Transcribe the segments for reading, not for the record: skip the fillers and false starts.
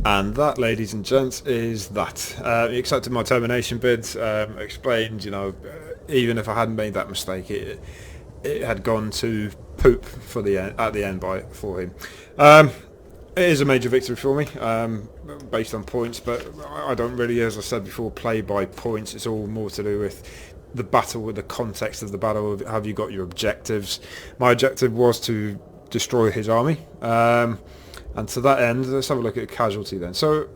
And that, ladies and gents, is that. He accepted my termination bid, explained, even if I hadn't made that mistake, it had gone to poop for the end, at the end for him. Um, it is a major victory for me, based on points, but I don't really, as I said before, play by points. It's all more to do with the battle, with the context of the battle. Have you got your objectives? My objective was to destroy his army. And to that end, let's have a look at casualty then. So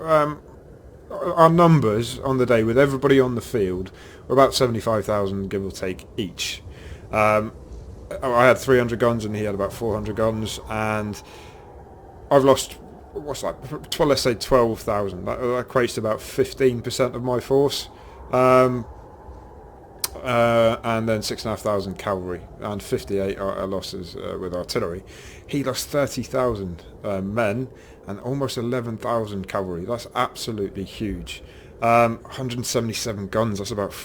our numbers on the day, with everybody on the field, were about 75,000, give or take, each. I had 300 guns and he had about 400 guns, and I've lost, what's that, let's say 12,000. That equates to about 15% of my force. And then 6,500 cavalry and 58 losses with artillery. He lost 30,000 men and almost 11,000 cavalry. That's absolutely huge. 177 guns. That's about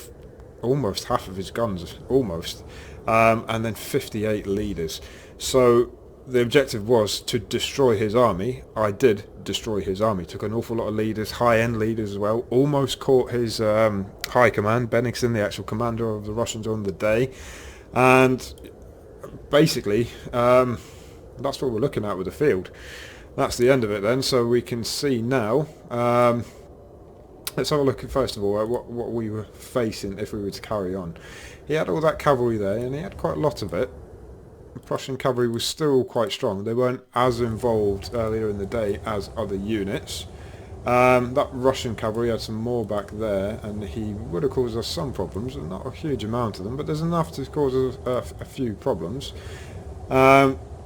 almost half of his guns, almost. And then 58 leaders. So the objective was to destroy his army. I did destroy his army. Took an awful lot of leaders, high-end leaders as well. Almost caught his high command, Bennigsen, the actual commander of the Russians on the day. And basically, that's what we're looking at with the field. That's the end of it then. So we can see now. Let's have a look at, first of all, at what we were facing if we were to carry on. He had all that cavalry there, and he had quite a lot of it. The Prussian cavalry was still quite strong. They weren't as involved earlier in the day as other units. That Russian cavalry had some more back there, and he would have caused us some problems, and not a huge amount of them, but there's enough to cause us a few problems.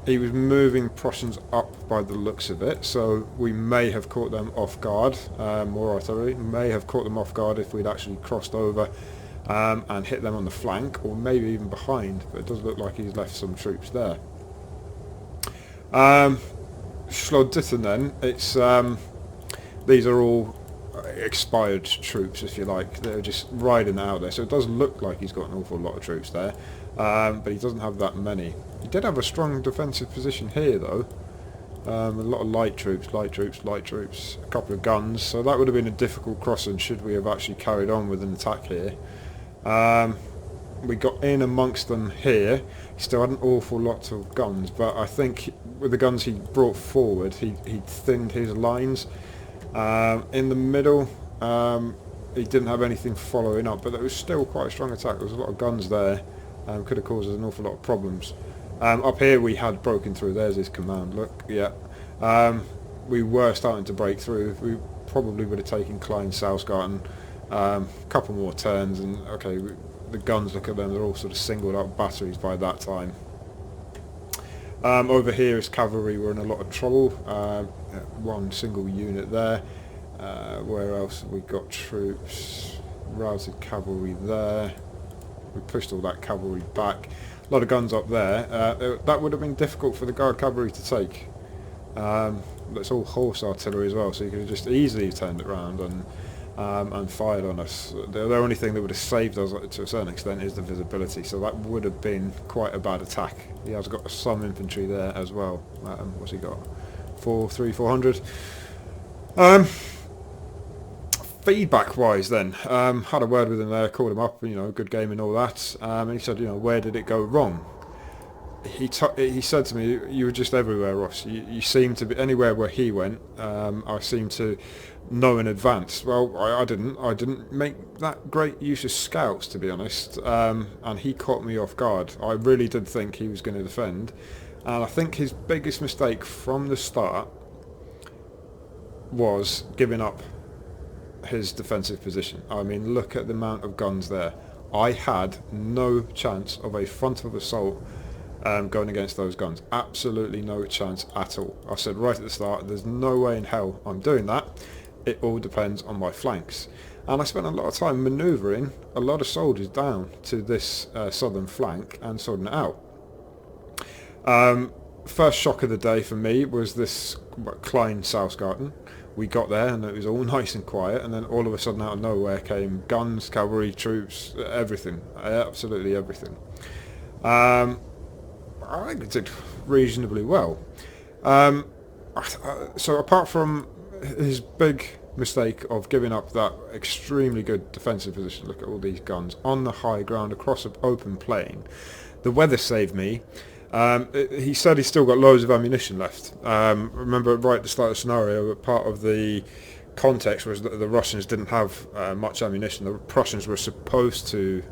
He was moving Prussians up by the looks of it, so we may have caught them off guard. More artillery may have caught them off guard if we'd actually crossed over and hit them on the flank, or maybe even behind, but it does look like he's left some troops there. Schloditten then, it's these are all expired troops, if you like. They're just riding out there, so it does look like he's got an awful lot of troops there, but he doesn't have that many. He did have a strong defensive position here though. A lot of light troops, a couple of guns, so that would have been a difficult crossing should we have actually carried on with an attack here. We got in amongst them here. He still had an awful lot of guns, but I think with the guns he brought forward, he thinned his lines. In the middle, he didn't have anything following up, but it was still quite a strong attack. There was a lot of guns there, could have caused us an awful lot of problems. Up here we had broken through. There's his command, look, yeah. We were starting to break through. We probably would have taken Klein Salzgarten, a couple more turns, and okay, the guns, look at them, they're all sort of singled out batteries by that time. Over here his cavalry were in a lot of trouble. One single unit there. Where else have we got troops? Routed cavalry there. We pushed all that cavalry back. A lot of guns up there. That would have been difficult for the guard cavalry to take. That's all horse artillery as well, so you could have just easily turned it around and fired on us. The only thing that would have saved us to a certain extent is the visibility, so that would have been quite a bad attack. He has got some infantry there as well. What's he got? 400. Feedback wise then, had a word with him there, called him up, good game and all that, and he said, where did it go wrong? He said to me, you were just everywhere, Ross. You seemed to be anywhere where he went. I seemed to know in advance. Well, I didn't make that great use of scouts, to be honest, and he caught me off guard. I really did think he was going to defend, and I think his biggest mistake from the start was giving up his defensive position. I mean, look at the amount of guns there. I had no chance of a frontal assault going against those guns. Absolutely no chance at all. I said right at the start, there's no way in hell I'm doing that. It all depends on my flanks. And I spent a lot of time manoeuvring a lot of soldiers down to this southern flank and sorting it out. First shock of the day for me was this Klein Salzgarten. We got there and it was all nice and quiet, and then all of a sudden out of nowhere came guns, cavalry, troops, everything, absolutely everything. I think it did reasonably well. Um, so apart from his big mistake of giving up that extremely good defensive position, look at all these guns on the high ground across an open plain. The weather saved me. He said he's still got loads of ammunition left. Remember right at the start of the scenario, part of the context was that the Russians didn't have much ammunition. The Prussians were supposed to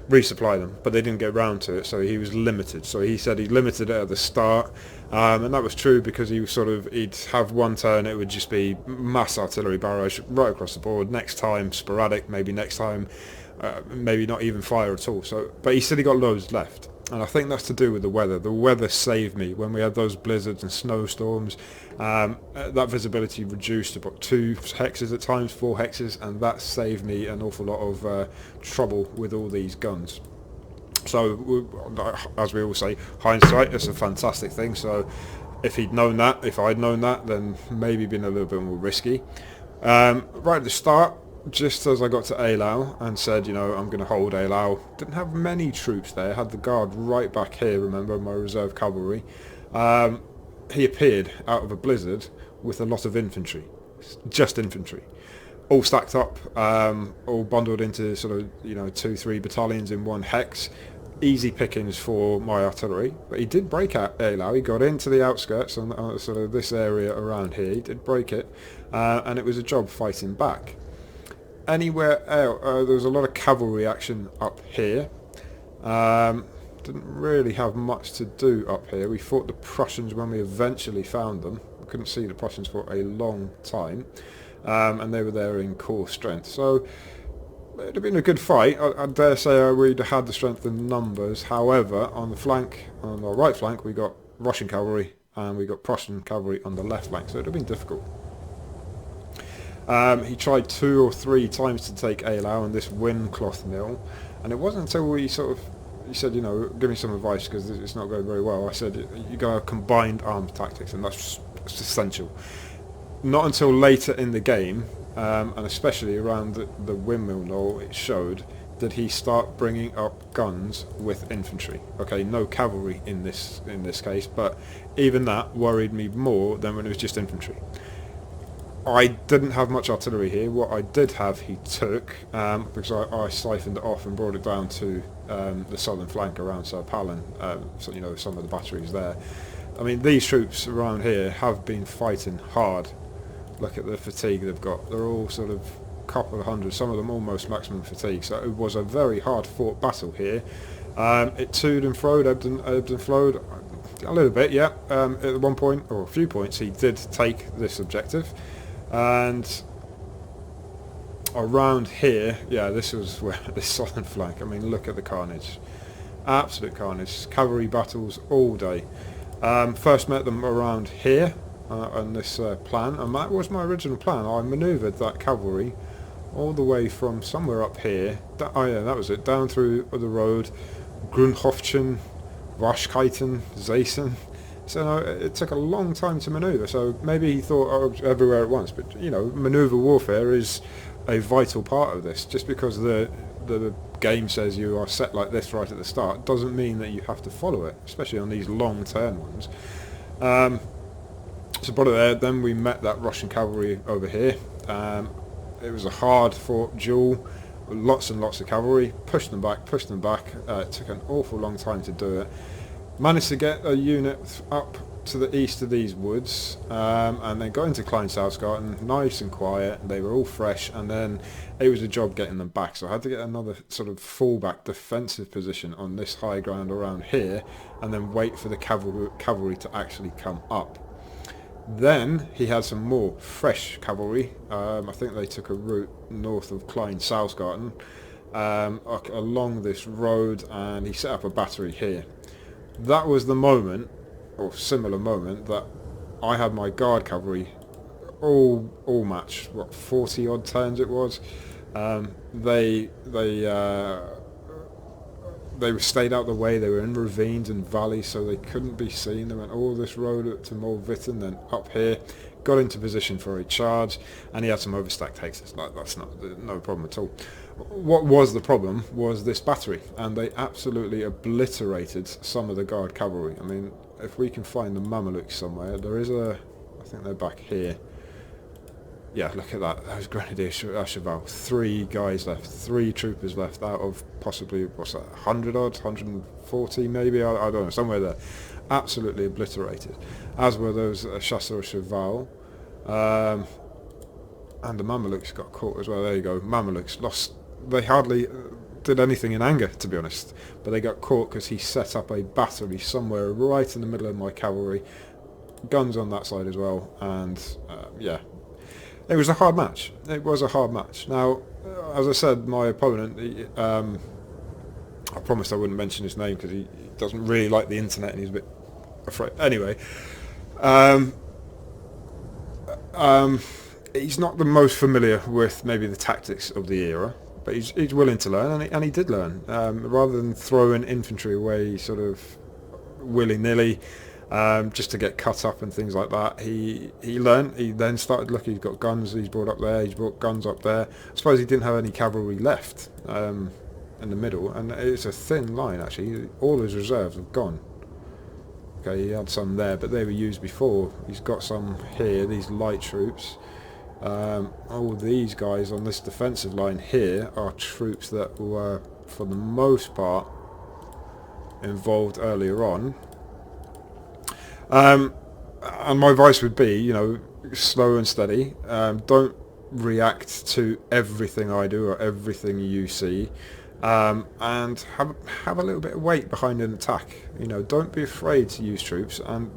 resupply them, but they didn't get round to it, so he was limited. So he said he limited it at the start, and that was true because he'd have one turn, it would just be mass artillery barrage right across the board. Next time sporadic, maybe next time maybe not even fire at all. So, but he said he got loads left, and I think that's to do with the weather. The weather saved me when we had those blizzards and snowstorms. That visibility reduced to about 2 hexes at times, 4 hexes, and that saved me an awful lot of trouble with all these guns. So, as we all say, hindsight is a fantastic thing. So, if I'd known that, then maybe been a little bit more risky. Right at the start, just as I got to Eylau and said, I'm going to hold Eylau, didn't have many troops there. Had the guard right back here, remember, my reserve cavalry. He appeared out of a blizzard with a lot of infantry, just infantry, all stacked up, all bundled into sort of 2-3 battalions in one hex. Easy pickings for my artillery, but he did break out Eylau. He got into the outskirts on sort of this area around here. He did break it, and it was a job fighting back. Anywhere else, there was a lot of cavalry action up here. Didn't really have much to do up here. We fought the Prussians when we eventually found them. We couldn't see the Prussians for a long time, and they were there in core strength. So it'd have been a good fight. I dare say we'd have had the strength in numbers. However, on the right flank, we got Russian cavalry and we got Prussian cavalry on the left flank, so it'd have been difficult. He tried 2 or 3 times to take Eylau and this windcloth mill, and it wasn't until he said, give me some advice because it's not going very well. I said, you got to have combined arms tactics, and that's essential. Not until later in the game, and especially around the windmill knoll, it showed that he start bringing up guns with infantry. Okay, no cavalry in this case, but even that worried me more than when it was just infantry. I didn't have much artillery here. What I did have, he took, because I siphoned it off and brought it down to the southern flank around Sir Palin, so some of the batteries there. I mean, these troops around here have been fighting hard. Look at the fatigue they've got. They're all sort of a couple of hundred, some of them almost maximum fatigue. So it was a very hard fought battle here. It toed and froed, ebbed and flowed a little bit, yeah. At one point, or a few points, he did take this objective. And around here, yeah, this was where the southern flank. I mean, look at the carnage, absolute carnage. Cavalry battles all day. First met them around here on this plan, and that was my original plan. I manoeuvred that cavalry all the way from somewhere up here. That was it. Down through the road, Grunhofchen, Waschkeiten, Zaysen. So it took a long time to manoeuvre, so maybe he thought everywhere at once, but manoeuvre warfare is a vital part of this. Just because the game says you are set like this right at the start doesn't mean that you have to follow it, especially on these long turn ones. So brought it there, then we met that Russian cavalry over here. It was a hard fought duel, lots and lots of cavalry, pushed them back. It took an awful long time to do it. Managed to get a unit up to the east of these woods, and then got into Klein Salzgarten, nice and quiet. They were all fresh, and then it was a job getting them back. So I had to get another sort of fallback defensive position on this high ground around here, and then wait for the cavalry to actually come up. Then he had some more fresh cavalry. I think they took a route north of Klein Salzgarten along this road, and he set up a battery here. That was the moment, or similar moment, that I had my guard cavalry all match. 40 odd turns it was. They stayed out the way. They were in ravines and valleys, so they couldn't be seen. They went all this road up to Molvitten, then up here, got into position for a charge, and he had some overstacked hexes. That's no problem at all. What was the problem was this battery, and they absolutely obliterated some of the guard cavalry. I mean, if we can find the Mamelukes somewhere, there is a... I think they're back here. Yeah, look at that. Those Grenadier Cheval. 3 guys left. 3 troopers left out of possibly, what's that, 100 odd? 140 maybe? I don't know, somewhere there. Absolutely obliterated. As were those Chasseurs Cheval. And the Mamelukes got caught as well. There you go. Mamelukes lost. They hardly did anything in anger, to be honest. But they got caught because he set up a battery somewhere right in the middle of my cavalry. Guns on that side as well. And, yeah. It was a hard match. It was a hard match. Now, as I said, my opponent, I promised I wouldn't mention his name because he doesn't really like the internet and he's a bit afraid. Anyway, he's not the most familiar with maybe the tactics of the era, but he's willing to learn, and he did learn. Rather than throwing infantry away sort of willy-nilly, just to get cut up and things like that, he learned. He then started looking. He's got guns he's brought up there. He's brought guns up there. I suppose he didn't have any cavalry left in the middle, and it's a thin line actually. All his reserves have gone. Okay, he had some there, but they were used before. He's got some here. These light troops. All these guys on this defensive line here are troops that were, for the most part, involved earlier on. And my advice would be, you know, slow and steady. Don't react to everything I do or everything you see, and have a little bit of weight behind an attack. You know, don't be afraid to use troops, and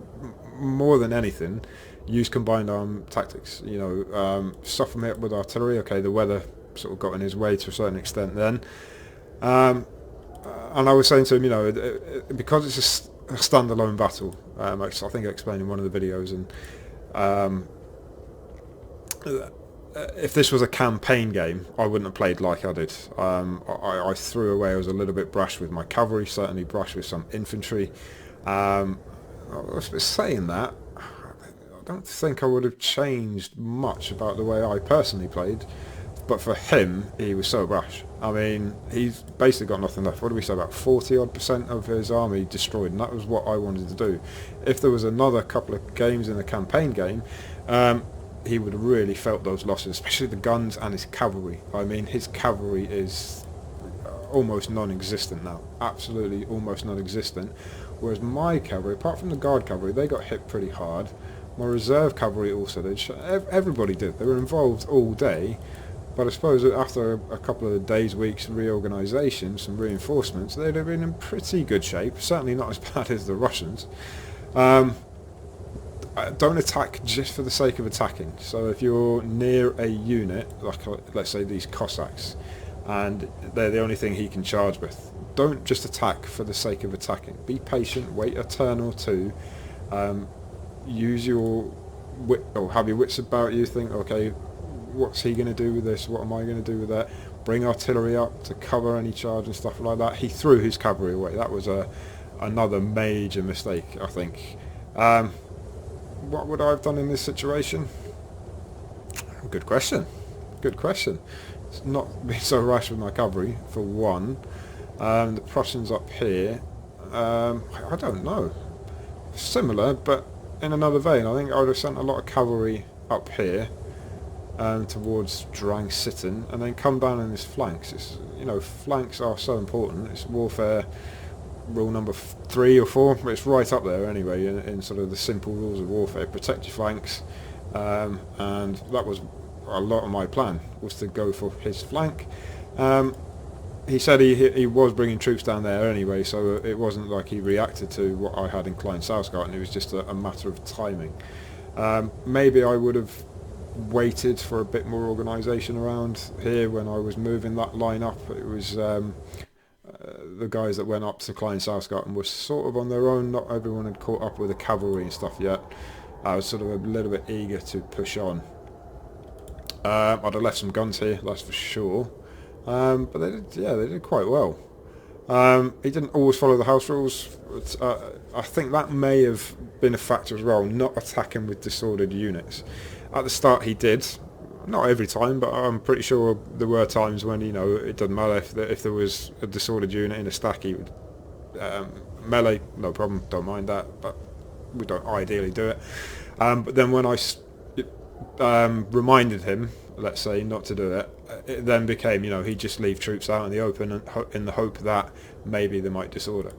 more than anything, use combined arm tactics. You know, stuff him up with artillery. Okay, the weather sort of got in his way to a certain extent then, and I was saying to him, you know, because it's a standalone battle. I think I explained in one of the videos, and if this was a campaign game, I wouldn't have played like I did. I threw away. I was a little bit brash with my cavalry, certainly brash with some infantry. Saying that, I don't think I would have changed much about the way I personally played. But for him, he was so brash. I mean, he's basically got nothing left. What do we say, about 40% of his army destroyed, and that was what I wanted to do. If there was another couple of games in a campaign game, he would have really felt those losses, especially the guns and his cavalry. I mean, his cavalry is almost non-existent now. Absolutely almost non-existent. Whereas my cavalry, apart from the guard cavalry, they got hit pretty hard. My reserve cavalry also did. Everybody did. They were involved all day. But I suppose after a couple of days, weeks, reorganisation, some reinforcements, they'd have been in pretty good shape. Certainly not as bad as the Russians. Don't attack just for the sake of attacking. So if you're near a unit, like let's say these Cossacks, and they're the only thing he can charge with, don't just attack for the sake of attacking. Be patient, wait a turn or two, use your wit, or have your wits about you, think, okay, what's he going to do with this? What am I going to do with that? Bring artillery up to cover any charge and stuff like that. He threw his cavalry away. That was another major mistake, I think. What would I have done in this situation? Good question. Good question. It's not been so rash with my cavalry, for one. The Prussians up here, I don't know. Similar, but in another vein. I think I would have sent a lot of cavalry up here. Towards Drangsitten, and then come down in his flanks. It's, you know, flanks are so important. It's warfare rule number 3 or 4, but it's right up there anyway in sort of the simple rules of warfare. Protect your flanks, and that was a lot of my plan, was to go for his flank. He said he was bringing troops down there anyway, so it wasn't like he reacted to what I had in Klein-Sausgarten. It was just a matter of timing. Maybe I would have waited for a bit more organisation around here when I was moving that line up. It was the guys that went up to Klein-Sausgarten were sort of on their own. Not everyone had caught up with the cavalry and stuff yet. I was sort of a little bit eager to push on. I'd have left some guns here, that's for sure. But they did quite well. He didn't always follow the house rules. I think that may have been a factor as well, not attacking with disordered units. At the start he did, not every time, but I'm pretty sure there were times when, you know, it doesn't matter if there was a disordered unit in a stack, he would melee, no problem, don't mind that. But we don't ideally do it. But then when I reminded him, let's say, not to do it, it then became, he'd just leave troops out in the open and in the hope that maybe they might disorder.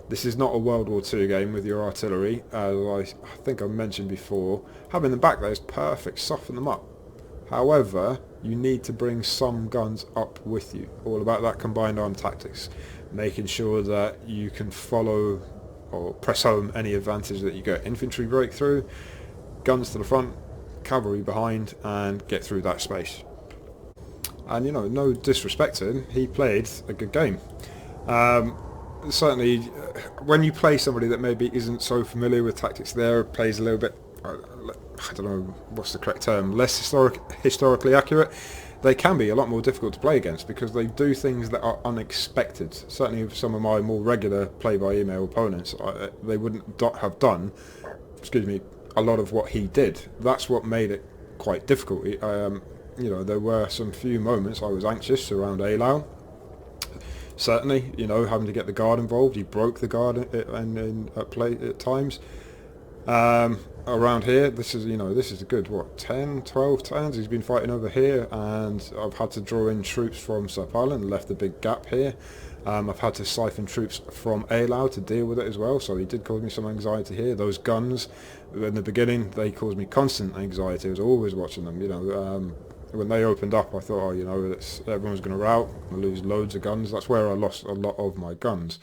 This is not a World War II game with your artillery, as I think I mentioned before. Having them back there is perfect, soften them up. However, you need to bring some guns up with you. All about that combined arm tactics, making sure that you can follow or press home any advantage that you get. Infantry breakthrough, guns to the front, cavalry behind, and get through that space. And no disrespect to him, he played a good game. Certainly, when you play somebody that maybe isn't so familiar with tactics, there plays a little bit, I don't know what's the correct term, less historically accurate, they can be a lot more difficult to play against because they do things that are unexpected. Certainly with some of my more regular play-by-email opponents, they wouldn't have done, a lot of what he did. That's what made it quite difficult. There were some few moments I was anxious around Eylau. Certainly, having to get the guard involved. He broke the guard at play at times. Around here, this is a good 10, 12 turns he's been fighting over here, and I've had to draw in troops from South Island, left a big gap here. I've had to siphon troops from Eylau to deal with it as well, so he did cause me some anxiety here. Those guns, in the beginning, they caused me constant anxiety. I was always watching them, when they opened up, I thought, everyone's going to rout, I'm going to lose loads of guns. That's where I lost a lot of my guns.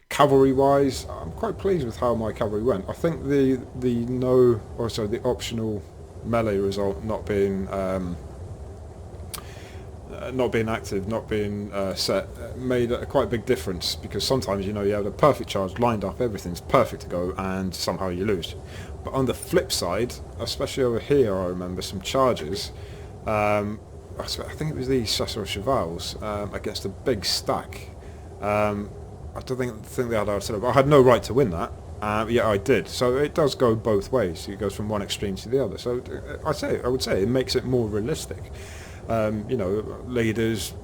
Cavalry-wise, I'm quite pleased with how my cavalry went. I think the optional melee result not being active, not being set, made a quite big difference, because sometimes you have a perfect charge lined up, everything's perfect to go, and somehow you lose. But on the flip side, especially over here, I remember some charges. I think it was these Chasseurs Chevals against a big stack. I don't think they had artillery, but I had no right to win that. Yeah, I did. So it does go both ways. It goes from one extreme to the other. So I would say it makes it more realistic. Leaders,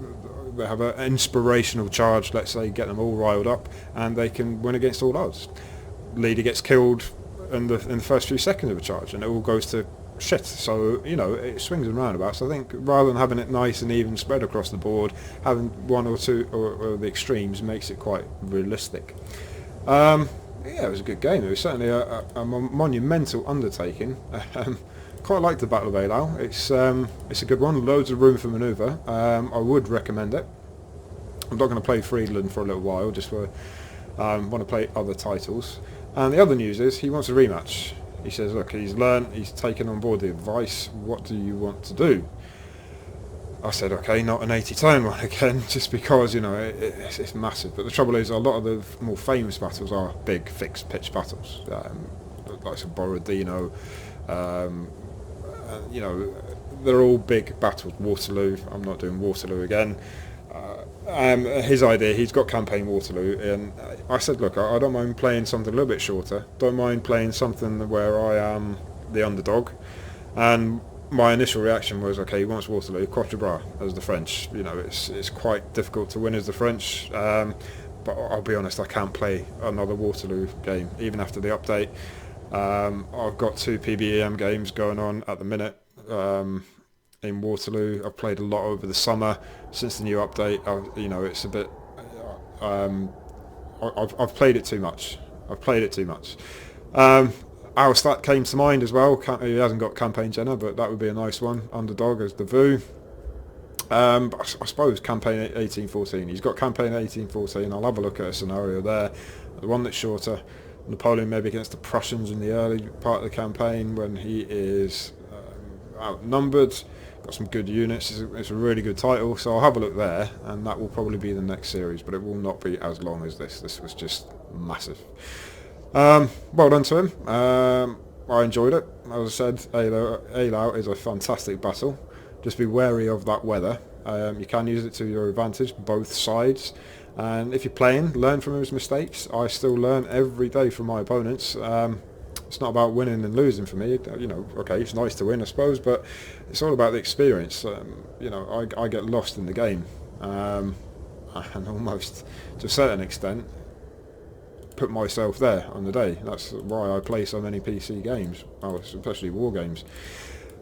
they have an inspirational charge, let's say, get them all riled up, and they can win against all odds. Leader gets killed in the first few seconds of a charge, and it all goes to shit. So it swings and roundabouts. I think rather than having it nice and even spread across the board, having one or two or the extremes makes it quite realistic. Yeah, it was a good game. It was certainly a monumental undertaking. Quite like the Battle of Eylau. It's a good one. Loads of room for manoeuvre. I would recommend it. I'm not going to play Friedland for a little while, just for want to play other titles. And the other news is he wants a rematch. He says, look, he's learned, he's taken on board the advice, what do you want to do? I said, okay, not an 80-turn one again, just because, it's massive. But the trouble is, a lot of the more famous battles are big, fixed pitch battles. Like some Borodino, they're all big battles. Waterloo, I'm not doing Waterloo again. His idea, he's got campaign Waterloo, and I said, look, I don't mind playing something a little bit shorter, don't mind playing something where I am the underdog. And my initial reaction was, okay, he wants Waterloo, Quatre Bras as the French. It's quite difficult to win as the French, but I'll be honest, I can't play another Waterloo game even after the update. I've got 2 PBEM games going on at the minute in Waterloo. I've played a lot over the summer since the new update. It's a bit I've played it too much. Auerstat came to mind as well. He hasn't got campaign Jenna, but that would be a nice one. Underdog as the Vu. But I suppose campaign 1814. He's got campaign 1814. I'll have a look at a scenario there. The one that's shorter. Napoleon maybe against the Prussians in the early part of the campaign when he is outnumbered. Got some good units. It's a really good title, so I'll have a look there, and that will probably be the next series, but it will not be as long as this. This was just massive. Well done to him. I enjoyed it. As I said, Eylau is a fantastic battle. Just be wary of that weather. You can use it to your advantage, both sides. And if you're playing, learn from his mistakes. I still learn every day from my opponents. It's not about winning and losing for me. Okay, it's nice to win, I suppose, but it's all about the experience. I get lost in the game, and almost to a certain extent, put myself there on the day. That's why I play so many PC games, especially war games.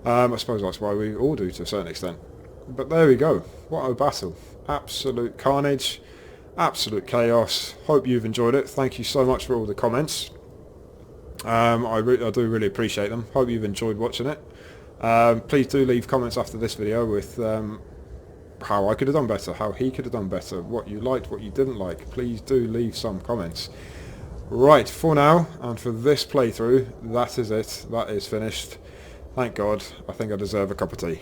I suppose that's why we all do to a certain extent. But there we go. What a battle. Absolute carnage. Absolute chaos. Hope you've enjoyed it. Thank you so much for all the comments. I do really appreciate them. Hope you've enjoyed watching it. Please do leave comments after this video with how I could have done better, how he could have done better, what you liked, what you didn't like. Please do leave some comments. Right, for now, and for this playthrough, that is it. That is finished. Thank God. I think I deserve a cup of tea.